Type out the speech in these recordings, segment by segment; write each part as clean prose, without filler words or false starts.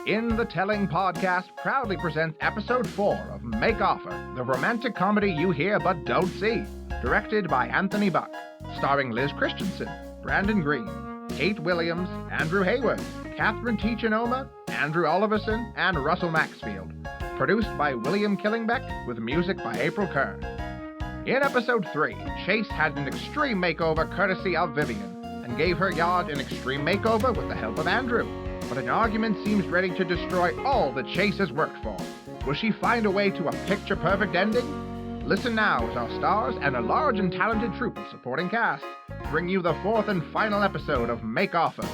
In the Telling podcast proudly presents episode 4 of Make Offer, the romantic comedy you hear but don't see. Directed by Anthony Buck. Starring Liz Christensen, Brandon Green, Kate Williams, Andrew Heyward, Katherine Tietjen Omer, Andrew Oliverson, and Russell Maxfield. Produced by William Killingbeck, with music by April Kern. In episode 3, Chase had an extreme makeover courtesy of Vivianne, and gave her yard an extreme makeover with the help of Andrew. But an argument seems ready to destroy all that Chase has worked for. Will she find a way to a picture-perfect ending? Listen now as our stars and a large and talented troupe of supporting cast bring you the 4th and final episode of Make Offer.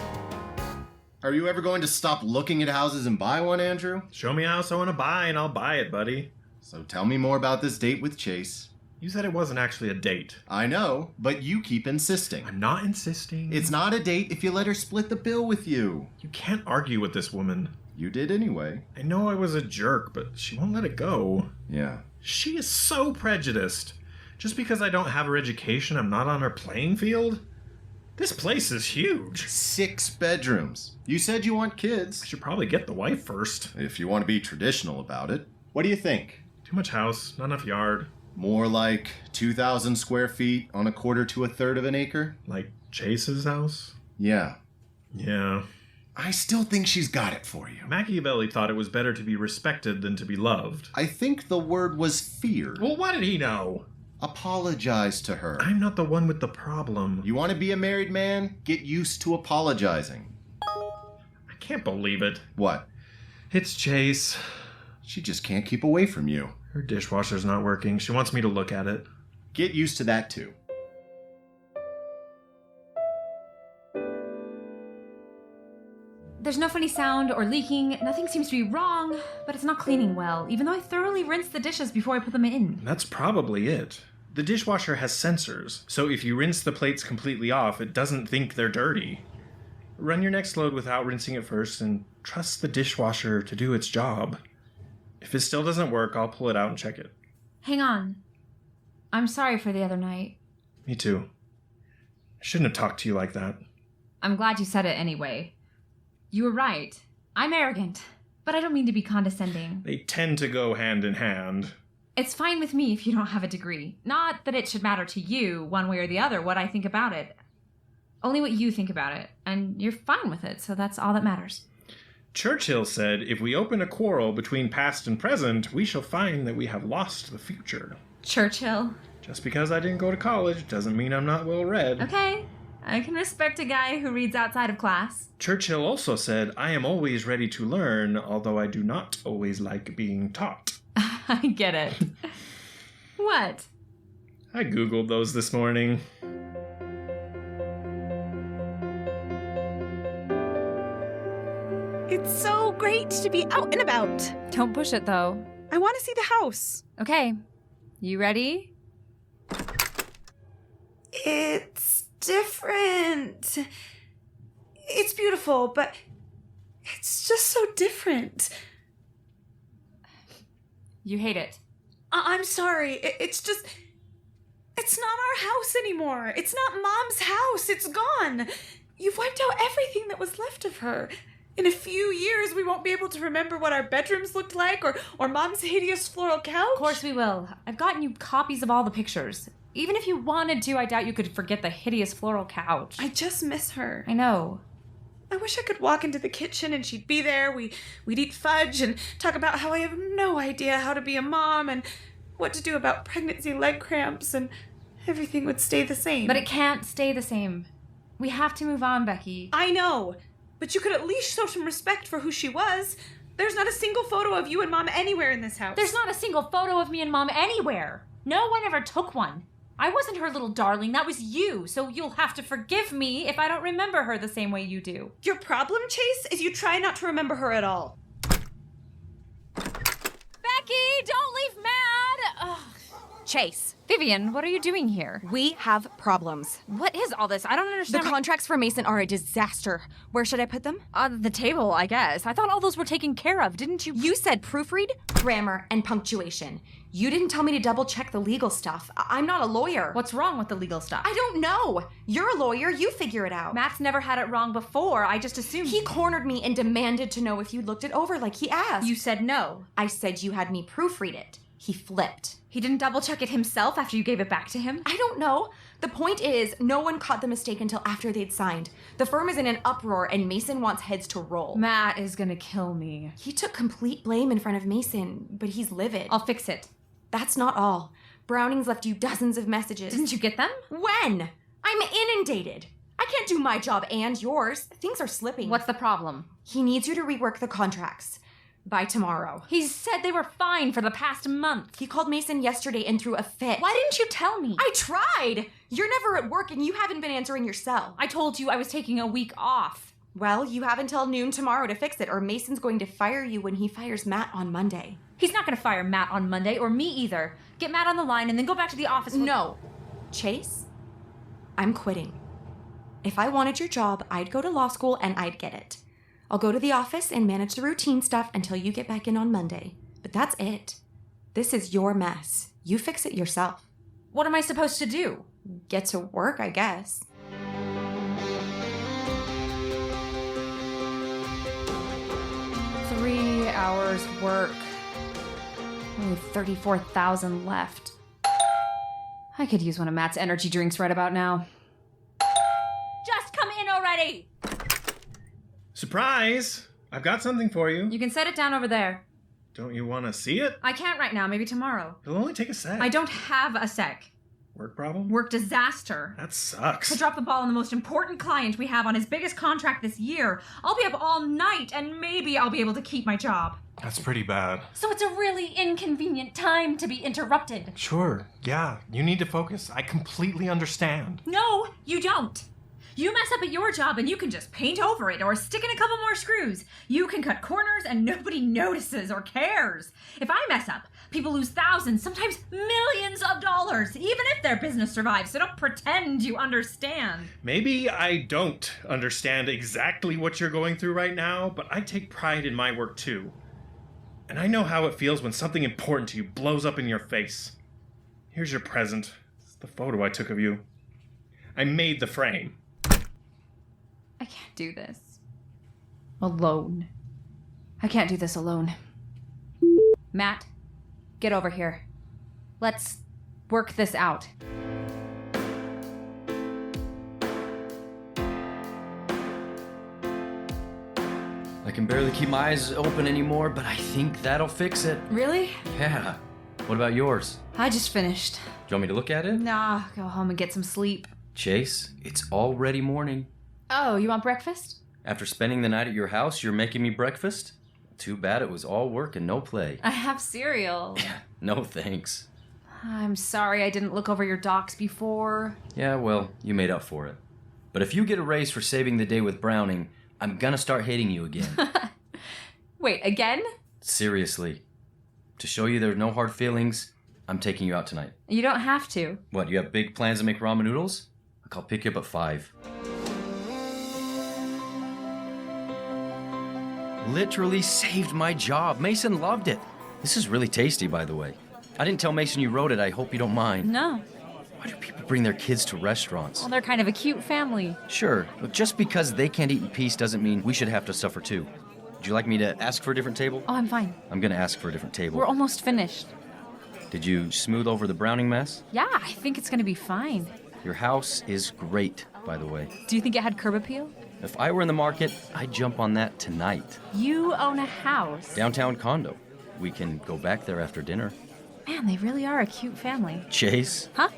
Are you ever going to stop looking at houses and buy one, Andrew? Show me a house I want to buy and I'll buy it, buddy. So tell me more about this date with Chase. You said it wasn't actually a date. I know, but you keep insisting. I'm not insisting. It's not a date if you let her split the bill with you. You can't argue with this woman. You did anyway. I know I was a jerk, but she won't let it go. Yeah. She is so prejudiced. Just because I don't have her education, I'm not on her playing field? This place is huge. 6 bedrooms. You said you want kids. I should probably get the wife first. If you want to be traditional about it. What do you think? Too much house, not enough yard. More like 2,000 square feet on 1/4 to 1/3 of an acre? Like Chase's house? Yeah. Yeah. I still think she's got it for you. Machiavelli thought it was better to be respected than to be loved. I think the word was fear. Well, what did he know? Apologize to her. I'm not the one with the problem. You want to be a married man? Get used to apologizing. I can't believe it. What? It's Chase. She just can't keep away from you. Her dishwasher's not working. She wants me to look at it. Get used to that too. There's no funny sound or leaking. Nothing seems to be wrong, but it's not cleaning well, even though I thoroughly rinsed the dishes before I put them in. That's probably it. The dishwasher has sensors, so if you rinse the plates completely off, it doesn't think they're dirty. Run your next load without rinsing it first and trust the dishwasher to do its job. If it still doesn't work, I'll pull it out and check it. Hang on. I'm sorry for the other night. Me too. I shouldn't have talked to you like that. I'm glad you said it anyway. You were right. I'm arrogant, but I don't mean to be condescending. They tend to go hand in hand. It's fine with me if you don't have a degree. Not that it should matter to you, one way or the other, what I think about it. Only what you think about it, and you're fine with it, so that's all that matters. Churchill said, if we open a quarrel between past and present, we shall find that we have lost the future. Churchill. Just because I didn't go to college doesn't mean I'm not well read. Okay, I can respect a guy who reads outside of class. Churchill also said, I am always ready to learn, although I do not always like being taught. I get it. What? I Googled those this morning. It's so great to be out and about. Don't push it, though. I want to see the house. Okay. You ready? It's different. It's beautiful, but it's just so different. You hate it. I'm sorry. It's not our house anymore. It's not Mom's house. It's gone. You've wiped out everything that was left of her. In a few years, we won't be able to remember what our bedrooms looked like or Mom's hideous floral couch. Of course we will. I've gotten you copies of all the pictures. Even if you wanted to, I doubt you could forget the hideous floral couch. I just miss her. I know. I wish I could walk into the kitchen and she'd be there. We'd eat fudge and talk about how I have no idea how to be a mom and what to do about pregnancy leg cramps, and everything would stay the same. But it can't stay the same. We have to move on, Becky. I know. But you could at least show some respect for who she was. There's not a single photo of you and Mom anywhere in this house. There's not a single photo of me and Mom anywhere. No one ever took one. I wasn't her little darling. That was you. So you'll have to forgive me if I don't remember her the same way you do. Your problem, Chase, is you try not to remember her at all. Becky, don't leave mad! Ugh. Chase. Vivian, what are you doing here? We have problems. What is all this? I don't The understand. contracts for Mason are a disaster. Where should I put them? On the table, I guess. I thought all those were taken care of, didn't you? You said proofread, grammar, and punctuation. You didn't tell me to double check the legal stuff. I'm not a lawyer. What's wrong with the legal stuff? I don't know. You're a lawyer. You figure it out. Matt's never had it wrong before. I just assumed. He cornered me and demanded to know if you looked it over like he asked. You said no. I said you had me proofread it. He flipped. He didn't double check it himself after you gave it back to him? I don't know. The point is, no one caught the mistake until after they'd signed. The firm is in an uproar and Mason wants heads to roll. Matt is gonna kill me. He took complete blame in front of Mason, but he's livid. I'll fix it. That's not all. Browning's left you dozens of messages. Didn't you get them? When? I'm inundated. I can't do my job and yours. Things are slipping. What's the problem? He needs you to rework the contracts. By tomorrow. He said they were fine for the past month. He called Mason yesterday and threw a fit. Why didn't you tell me? I tried! You're never at work and you haven't been answering your cell. I told you I was taking a week off. Well, you have until noon tomorrow to fix it, or Mason's going to fire you when he fires Matt on Monday. He's not going to fire Matt on Monday, or me either. Get Matt on the line and then go back to the office. No. Chase, I'm quitting. If I wanted your job, I'd go to law school and I'd get it. I'll go to the office and manage the routine stuff until you get back in on Monday. But that's it. This is your mess. You fix it yourself. What am I supposed to do? Get to work, I guess. $3 hours work. Only 34,000 left. I could use one of Matt's energy drinks right about now. Just come in already! Surprise! I've got something for you. You can set it down over there. Don't you want to see it? I can't right now, maybe tomorrow. It'll only take a sec. I don't have a sec. Work problem? Work disaster. That sucks. I dropped the ball on the most important client we have on his biggest contract this year. I'll be up all night, and maybe I'll be able to keep my job. That's pretty bad. So it's a really inconvenient time to be interrupted. Sure, yeah. You need to focus. I completely understand. No, you don't. You mess up at your job and you can just paint over it or stick in a couple more screws. You can cut corners and nobody notices or cares. If I mess up, people lose thousands, sometimes millions of dollars, even if their business survives, so don't pretend you understand. Maybe I don't understand exactly what you're going through right now, but I take pride in my work too. And I know how it feels when something important to you blows up in your face. Here's your present. It's the photo I took of you. I made the frame. I can't do this. Alone. I can't do this alone. Matt, get over here. Let's work this out. I can barely keep my eyes open anymore, but I think that'll fix it. Really? Yeah. What about yours? I just finished. Do you want me to look at it? Nah, go home and get some sleep. Chase, it's already morning. Oh, you want breakfast? After spending the night at your house, you're making me breakfast? Too bad it was all work and no play. I have cereal. No thanks. I'm sorry I didn't look over your docs before. Yeah, well, you made up for it. But if you get a raise for saving the day with Browning, I'm gonna start hating you again. Wait, again? Seriously. To show you there's no hard feelings, I'm taking you out tonight. You don't have to. What, you have big plans to make ramen noodles? I'll pick you up at 5. Literally saved my job. Mason loved it. This is really tasty, by the way. I didn't tell Mason you wrote it. I hope you don't mind. No. Why do people bring their kids to restaurants? Well, they're kind of a cute family. Sure, but just because they can't eat in peace doesn't mean we should have to suffer too. Would you like me to ask for a different table? Oh, I'm fine. I'm gonna ask for a different table. We're almost finished. Did you smooth over the Browning mess? Yeah, I think it's gonna be fine. Your house is great, by the way. Do you think it had curb appeal? If I were in the market, I'd jump on that tonight. You own a house. Downtown condo. We can go back there after dinner. Man, they really are a cute family. Chase? Huh?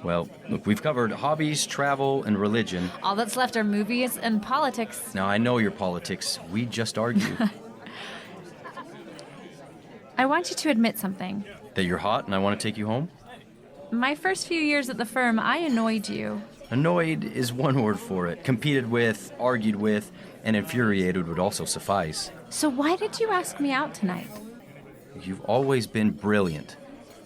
Well, look, we've covered hobbies, travel, and religion. All that's left are movies and politics. Now, I know your politics. We just argue. I want you to admit something. That you're hot and I want to take you home? My first few years at the firm, I annoyed you. Annoyed is one word for it. Competed with, argued with, and infuriated would also suffice. So why did you ask me out tonight? You've always been brilliant.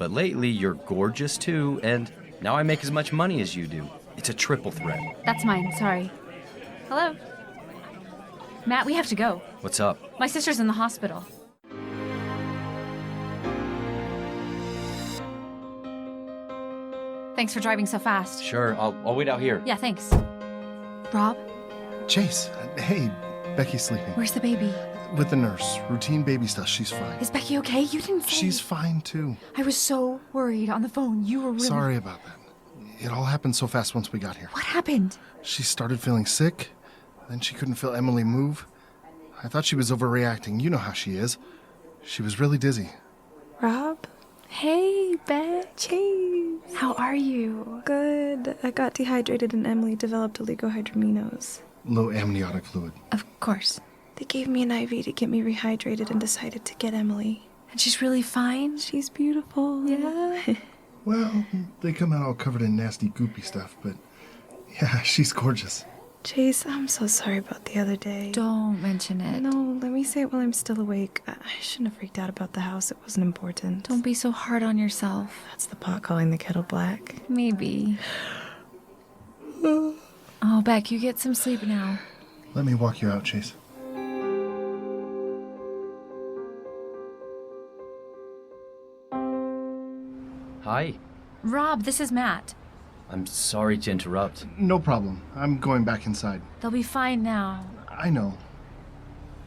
But lately, you're gorgeous too, and now I make as much money as you do. It's a triple threat. That's mine, sorry. Hello? Matt, we have to go. What's up? My sister's in the hospital. Thanks for driving so fast. Sure, I'll wait out here. Yeah, thanks. Rob, Chase, hey, Becky's sleeping. where's the baby? With the nurse. Routine baby stuff, she's fine. Is Becky okay? You didn't say. She's fine, too. I was so worried on the phone. You were really... Sorry about that. It all happened so fast once we got here. What happened? She started feeling sick, then she couldn't feel Emily move. I thought she was overreacting. You know how she is. She was really dizzy. Rob? Hey, Chase. How are you? Good. I got dehydrated and Emily developed oligohydramnios. Low amniotic fluid. Of course. They gave me an IV to get me rehydrated and decided to get Emily. And she's really fine? She's beautiful. Yeah. Well, they come out all covered in nasty, goopy stuff, but yeah, she's gorgeous. Chase, I'm so sorry about the other day. Don't mention it. No, let me say it while I'm still awake. I shouldn't have freaked out about the house. It wasn't important. Don't be so hard on yourself. That's the pot calling the kettle black. Maybe. Oh, Beck, you get some sleep now. Let me walk you out, Chase. Hi. Rob, this is Matt. I'm sorry to interrupt. No problem. I'm going back inside. They'll be fine now. I know.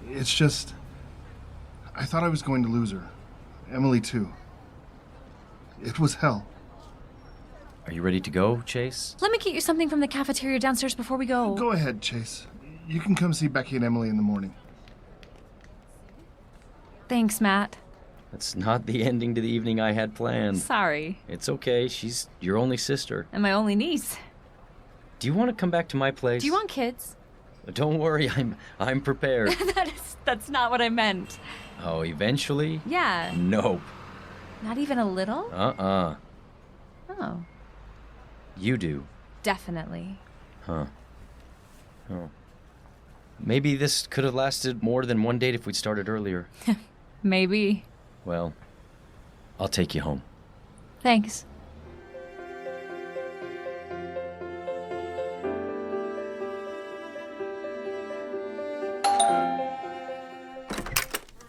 It's just... I thought I was going to lose her. Emily, too. It was hell. Are you ready to go, Chase? Let me get you something from the cafeteria downstairs before we go. Go ahead, Chase. You can come see Becky and Emily in the morning. Thanks, Matt. That's not the ending to the evening I had planned. Sorry. It's okay. She's your only sister. And my only niece. Do you want to come back to my place? Do you want kids? Don't worry. I'm prepared. That's not what I meant. Oh, eventually? Yeah. Nope. Not even a little? Uh-uh. Oh. You do. Definitely. Huh. Oh. Maybe this could have lasted more than one date if we'd started earlier. Maybe. Well, I'll take you home. Thanks.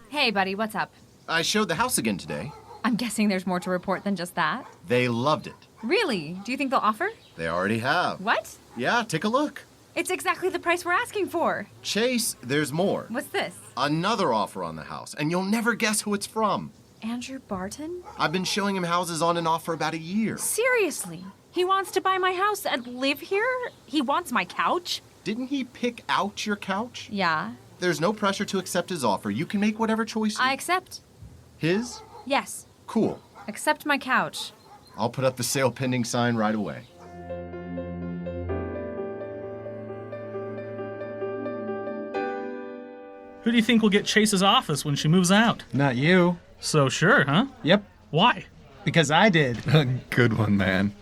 Hey, buddy, what's up? I showed the house again today. I'm guessing there's more to report than just that. They loved it. Really? Do you think they'll offer? They already have. What? Yeah, take a look. It's exactly the price we're asking for. Chase, there's more. What's this? Another offer on the house, and you'll never guess who it's from. Andrew Barton? I've been showing him houses on and off for about a year. Seriously? He wants to buy my house and live here? He wants my couch? Didn't he pick out your couch? Yeah. There's no pressure to accept his offer. You can make whatever choice I accept. His? Yes. Cool. Accept my couch. I'll put up the sale pending sign right away. Who do you think will get Chase's office when she moves out? Not you. So sure, huh? Yep, Why? because I did. Good one, man.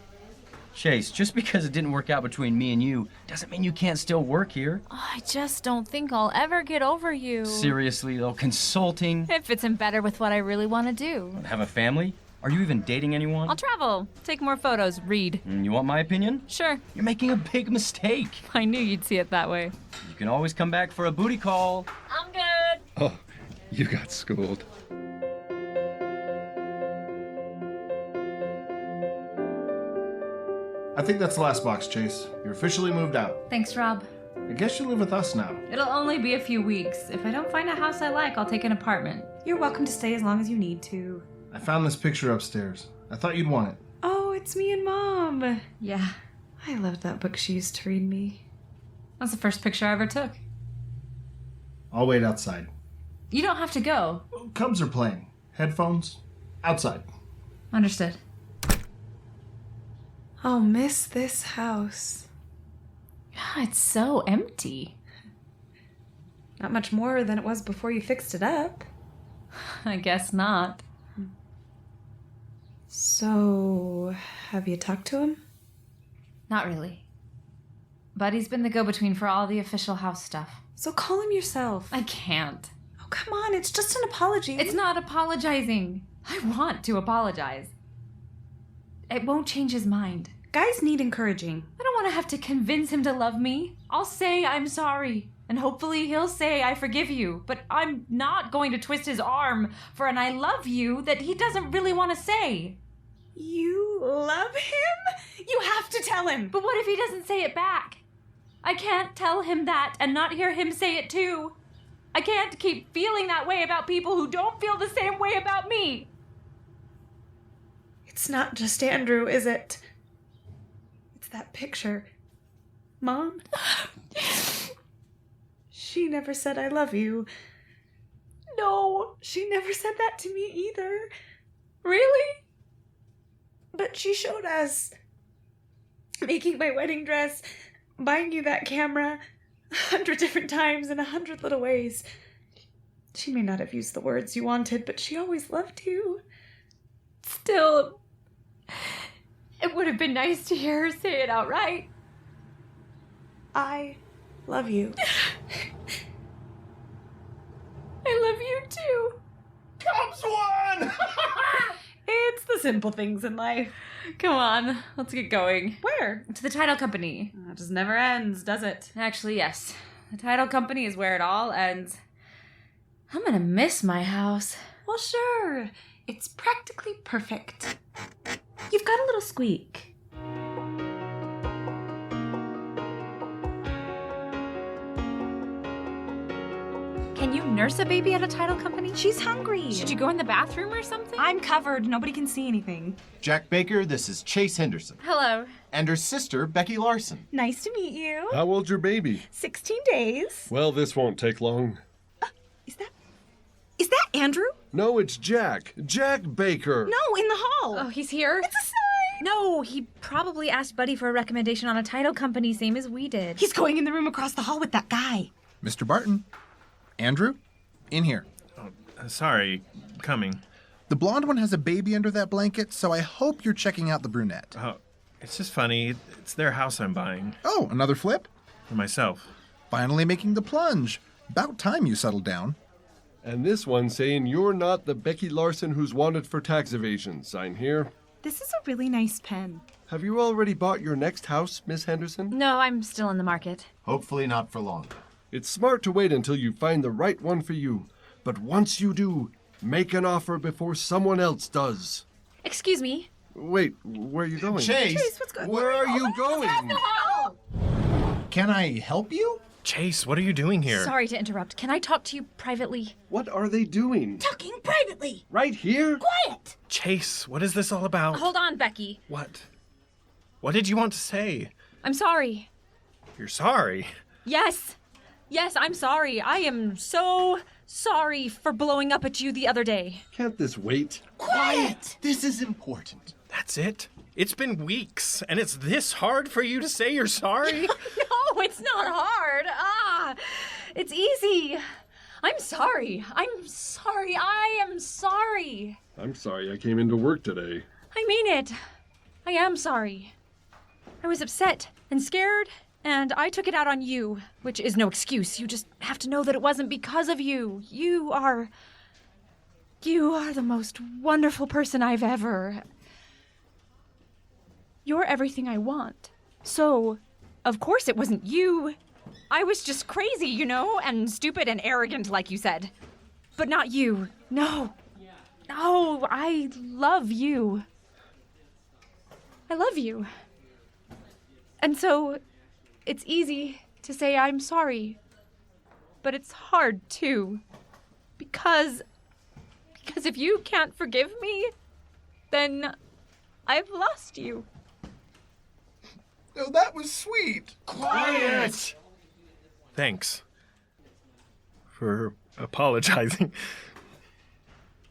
Chase, just because it didn't work out between me and you doesn't mean you can't still work here. Oh, I just don't think I'll ever get over you. Seriously, though, consulting, It fits in better with what I really want to do. have a family? Are you even dating anyone? I'll travel, take more photos, read. You want my opinion? Sure. You're making a big mistake. I knew you'd see it that way. You can always come back for a booty call. I'm good. Oh, you got schooled. I think that's the last box, Chase. You're officially moved out. Thanks, Rob. I guess you live with us now. It'll only be a few weeks. If I don't find a house I like, I'll take an apartment. You're welcome to stay as long as you need to. I found this picture upstairs. I thought you'd want it. Oh, it's me and Mom. Yeah. I loved that book she used to read me. That's the first picture I ever took. I'll wait outside. You don't have to go. Cubs are playing. Headphones? Outside. Understood. I'll miss this house. It's so empty. Not much more than it was before you fixed it up. I guess not. So, have you talked to him? Not really. But he's been the go-between for all the official house stuff. So call him yourself. I can't. Oh, come on, it's just an apology. It's not apologizing. I want to apologize. It won't change his mind. Guys need encouraging. I don't want to have to convince him to love me. I'll say I'm sorry. And hopefully he'll say I forgive you. But I'm not going to twist his arm for an I love you that he doesn't really want to say. You love him? You have to tell him. But what if he doesn't say it back? I can't tell him that and not hear him say it too. I can't keep feeling that way about people who don't feel the same way about me. It's not just Andrew, is it? It's that picture. Mom? She never said I love you. No, she never said that to me either. Really? But she showed us. Making my wedding dress, buying you that camera, 100 different times in 100 little ways. She may not have used the words you wanted, but she always loved you. Still, it would have been nice to hear her say it outright. I love you. I love you too. Comes one! It's the simple things in life. Come on, let's get going. Where? To the title company. It just never ends, does it? Actually, yes. The title company is where it all ends. I'm gonna miss my house. Well, sure. It's practically perfect. You've got a little squeak. Can you nurse a baby at a title company? She's hungry. Should you go in the bathroom or something? I'm covered. Nobody can see anything. Jack Baker, this is Chase Henderson. Hello. And her sister, Becky Larson. Nice to meet you. How old's your baby? 16 days. Well, this won't take long. Is that Andrew? No, it's Jack. Jack Baker. No, in the hall. Oh, he's here? It's a sign. No, he probably asked Buddy for a recommendation on a title company, same as we did. He's going in the room across the hall with that guy. Mr. Barton. Andrew? In here. Sorry, coming. The blonde one has a baby under that blanket, so I hope you're checking out the brunette. Oh, it's just funny. It's their house I'm buying. Oh, another flip? For myself. Finally making the plunge. About time you settled down. And this one saying you're not the Becky Larson who's wanted for tax evasion. Sign here. This is a really nice pen. Have you already bought your next house, Miss Henderson? No, I'm still in the market. Hopefully not for long. It's smart to wait until you find the right one for you. But once you do, make an offer before someone else does. Excuse me. Wait, where are you going? Chase, what's going on? Where are you going? Can I help you? Chase, what are you doing here? Sorry to interrupt. Can I talk to you privately? What are they doing? Talking privately. Right here? Quiet. Chase, what is this all about? Hold on, Becky. What? What did you want to say? I'm sorry. You're sorry? Yes. Yes, I'm sorry. I am so sorry for blowing up at you the other day. Can't this wait? Quiet! This is important. That's it? It's been weeks, and it's this hard for you to say you're sorry? No, it's not hard. It's easy. I'm sorry. I'm sorry. I am sorry. I'm sorry I came into work today. I mean it. I am sorry. I was upset and scared, and I took it out on you, which is no excuse. You just have to know that it wasn't because of you. You are the most wonderful person I've ever... You're everything I want. So, of course it wasn't you. I was just crazy, you know, and stupid and arrogant, like you said. But not you. No. No, I love you. I love you. And so, it's easy to say I'm sorry. But it's hard, too. Because if you can't forgive me, then I've lost you. Oh, that was sweet. Quiet! Thanks. For apologizing.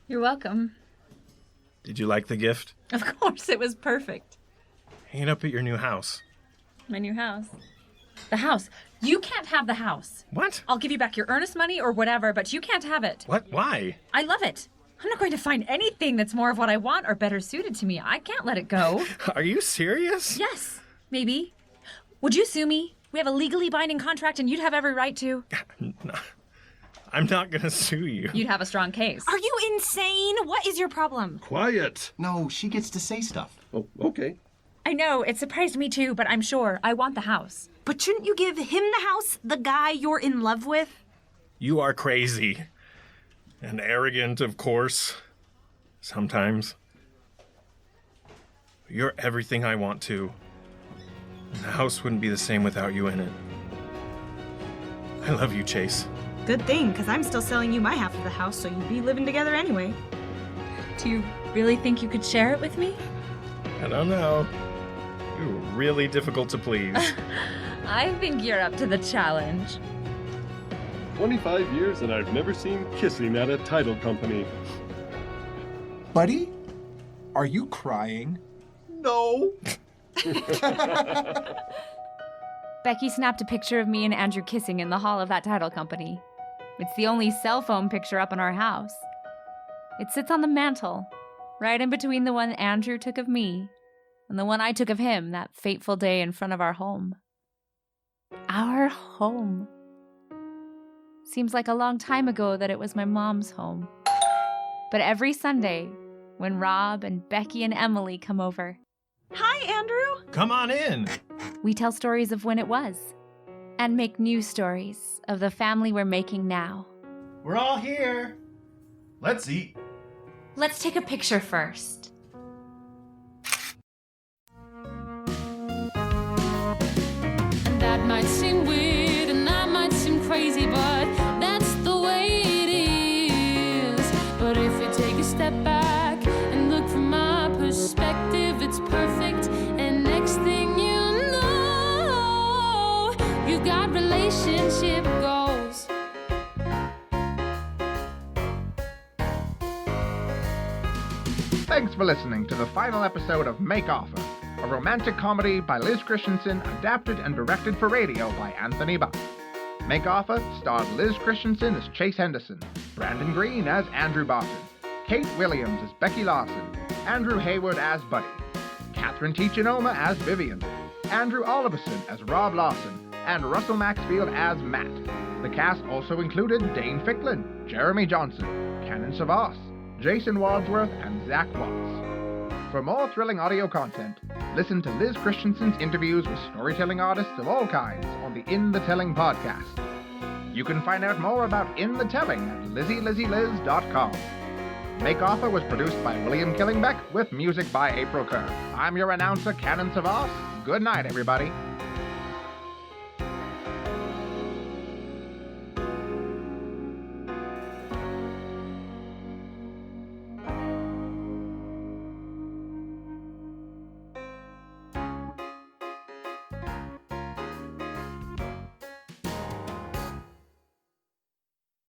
You're welcome. Did you like the gift? Of course, it was perfect. Hang it up at your new house. My new house. The house. You can't have the house. What? I'll give you back your earnest money or whatever, but you can't have it. What? Why? I love it. I'm not going to find anything that's more of what I want or better suited to me. I can't let it go. Are you serious? Yes, maybe. Would you sue me? We have a legally binding contract and you'd have every right to. No. I'm not gonna sue you. You'd have a strong case. Are you insane? What is your problem? Quiet. No, she gets to say stuff. Oh, okay. I know, it surprised me too, but I'm sure I want the house. But shouldn't you give him the house, the guy you're in love with? You are crazy. And arrogant, of course. Sometimes. You're everything I want to. And the house wouldn't be the same without you in it. I love you, Chase. Good thing, because I'm still selling you my half of the house, so you'd be living together anyway. Do you really think you could share it with me? I don't know. You're really difficult to please. I think you're up to the challenge. 25 years and I've never seen kissing at a title company. Buddy? Are you crying? No. Becky snapped a picture of me and Andrew kissing in the hall of that title company. It's the only cell phone picture up in our house. It sits on the mantle, right in between the one Andrew took of me and the one I took of him that fateful day in front of our home. Our home. Seems like a long time ago that it was my mom's home. But every Sunday, when Rob and Becky and Emily come over, Hi, Andrew. Come on in. we tell stories of when it was and make new stories of the family we're making now. We're all here. Let's eat. Let's take a picture first. And that might seem weird and that might seem crazy, but that's the way it is. But if you take a step back and look from my perspective, it's perfect. And next thing you know, you've got relationship goals. Thanks for listening to the final episode of Make Offer, a romantic comedy by Liz Christensen, adapted and directed for radio by Anthony Buck. Make Offer starred Liz Christensen as Chase Henderson, Brandon Green as Andrew Barton, Kate Williams as Becky Larson, Andrew Heyward as Buddy, Katherine Tietjen Omer as Vivianne, Andrew Oliverson as Rob Larson, and Russell Maxfield as Matt. The cast also included Dane Ficklin, Jeremy Johnson, Canon Savas, Jason Wadsworth, and Zach Watts. For more thrilling audio content, listen to Liz Christensen's interviews with storytelling artists of all kinds on the In the Telling podcast. You can find out more about In the Telling at LizzieLizzieLiz.com. Make Offer was produced by William Killingbeck with music by April Kerr. I'm your announcer, Canon Savas. Good night, everybody.